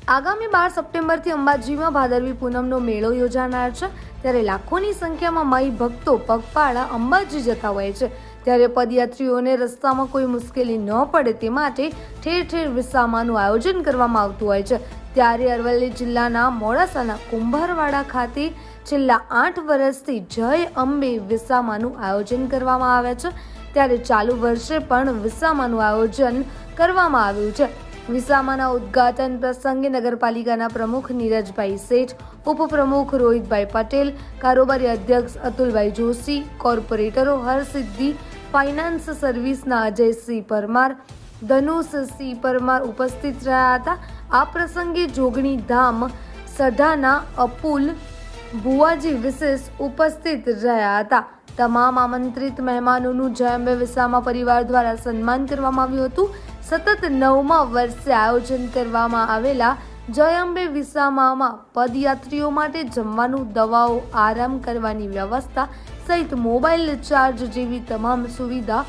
આગામી 12 સપ્ટેમ્બરથી અંબાજીમાં ભાદરવી પૂનમનો મેળો યોજાનાર છે। ત્યારે લાખોની સંખ્યામાં માઈ ભક્તો પગપાળા અંબાજી જતા હોય છે। ત્યારે પદયાત્રીઓને રસ્તામાં કોઈ મુશ્કેલી ન પડે તે માટે ઠેર ઠેર વિસામાનું આયોજન કરવામાં આવતું હોય છે। ત્યારે અરવલ્લી જિલ્લાના મોડાસાના કુંભારવાડા ખાતે છેલ્લા 8 વર્ષથી જય અંબે વિસામાનું આયોજન કરવામાં આવે છે। ત્યારે ચાલુ વર્ષે પણ વિસામાનું આયોજન કરવામાં આવ્યું છે। વિસામાના ઉદ્ઘાટન પ્રસંગે નગરપાલિકાના પ્રમુખ નીરજભાઈ શેઠ, ઉપપ્રમુખ રોહિતભાઈ પટેલ, કારોબારી અધ્યક્ષ અતુલભાઈ જોશી, કોર્પોરેટરો હરસિદ્ધિ ફાઇનાન્સ સર્વિસના અજયસિંહ પરમાર, ધનુષસિંહ પરમાર ઉપસ્થિત રહ્યા હતા। આ પ્રસંગે જોગણી ધામ સઢાના અપુલ ભુવાજી વિશેષ ઉપસ્થિત રહ્યા હતા। તમામ આમંત્રિત મહેમાનોનું જય અંબે વિસામા પરિવાર દ્વારા સન્માન કરવામાં આવ્યું હતું। સતત 9મા વર્ષે આયોજન કરવામાં આવેલા જય અંબે વિસામામાં પદયાત્રીઓ માટે જમવાનું, દવાઓ, આરામ કરવાની વ્યવસ્થા સહિત મોબાઈલ ચાર્જ જેવી તમામ સુવિધા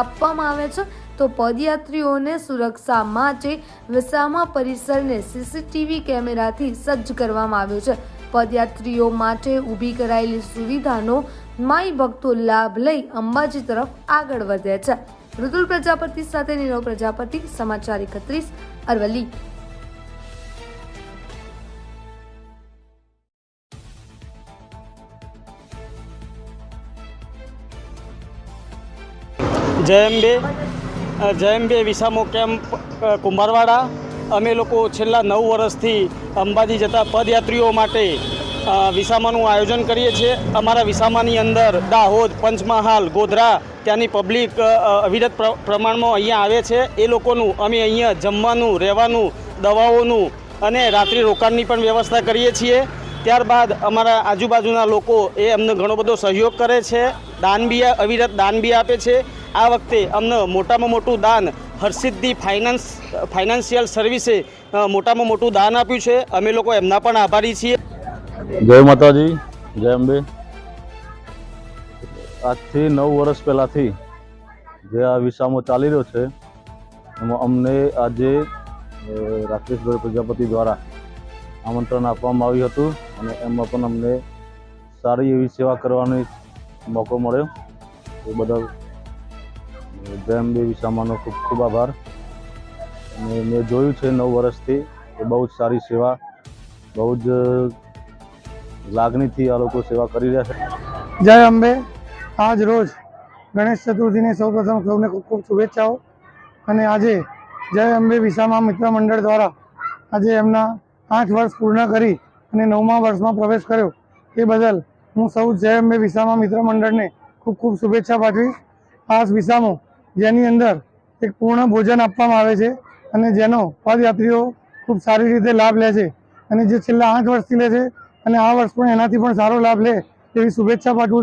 આપવામાં આવે છે। તો પદયાત્રીઓને સુરક્ષા માટે વિસામા પરિસરને સીસીટીવી કેમેરાથી સજ્જ કરવામાં આવ્યો છે। પદયાત્રીઓ માટે ઊભી કરાયેલી સુવિધાનો માઈ ભક્તો લાભ લઈ અંબાજી તરફ આગળ વધ્યા છે। ઋતુલ પ્રજાપતિ સાથે નીરવ પ્રજાપતિ, સમાચાર 31, અરવલ્લી। જય અંબે વિસામો કેમ્પ કુંભારવાડા। અમે લોકો છેલ્લા 9 વર્ષથી અંબાજી જતા પદયાત્રીઓ માટે વિસામાનું આયોજન કરીએ છીએ। અમારા વિસામાની અંદર દાહોદ, પંચમહાલ, ગોધરા ત્યાંની પબ્લિક અવિરત પ્રમાણમાં અહીંયા આવે છે। એ લોકોનું અમે અહીંયા જમવાનું, રહેવાનું, દવાઓનું અને રાત્રિ રોકાણની પણ વ્યવસ્થા કરીએ છીએ। ત્યારબાદ અમારા આજુબાજુના લોકો એ અમને ઘણો બધો સહયોગ કરે છે, અવિરત દાન બી આપે છે। આ વખતે અમને મોટામાં મોટું દાન હરસિદ્ધિ ફાઇનાન્શિયલ સર્વિસે મોટામાં મોટું દાન આપ્યું છે। અમે લોકો એમના પણ આભારી છીએ। જય માતાજી, જય અંબે। આજથી 9 વર્ષ પહેલાંથી જે આ વિસામો ચાલી રહ્યો છે એમાં અમને આજે રાકેશભાઈ પ્રજાપતિ દ્વારા આમંત્રણ આપવામાં આવ્યું હતું અને એમાં પણ અમને સારી એવી સેવા કરવાનો મોકો મળ્યો। એ બદલ જય અંબે વિસામાનો ખૂબ ખૂબ આભાર। અને મેં જોયું છે 9 વર્ષથી કે બહુ જ સારી સેવા, બહુ જ લાગણીથી આ લોકો સેવા કરી રહ્યા છે। જય અંબે। આજ રોજ ગણેશ ચતુર્થીની સૌપ્રથમ સૌને ખૂબ ખૂબ શુભેચ્છાઓ। અને આજે જય અંબે વિસામા મિત્ર મંડળ દ્વારા આજે એમના 8 વર્ષ પૂર્ણ કરી અને 9મા વર્ષમાં પ્રવેશ કર્યો એ બદલ હું સૌ જય અંબે વિસામા મિત્ર મંડળને ખૂબ ખૂબ શુભેચ્છા પાઠવીશ। આ વિસામો જેની અંદર એક પૂર્ણ ભોજન આપવામાં આવે છે અને જેનો પદયાત્રીઓ ખૂબ સારી રીતે લાભ લે છે અને જે છેલ્લા 8 વર્ષથી લે છે અને આ વર્ષ પણ એનાથી પણ સારો લાભ લે એવી શુભેચ્છા પાઠવું।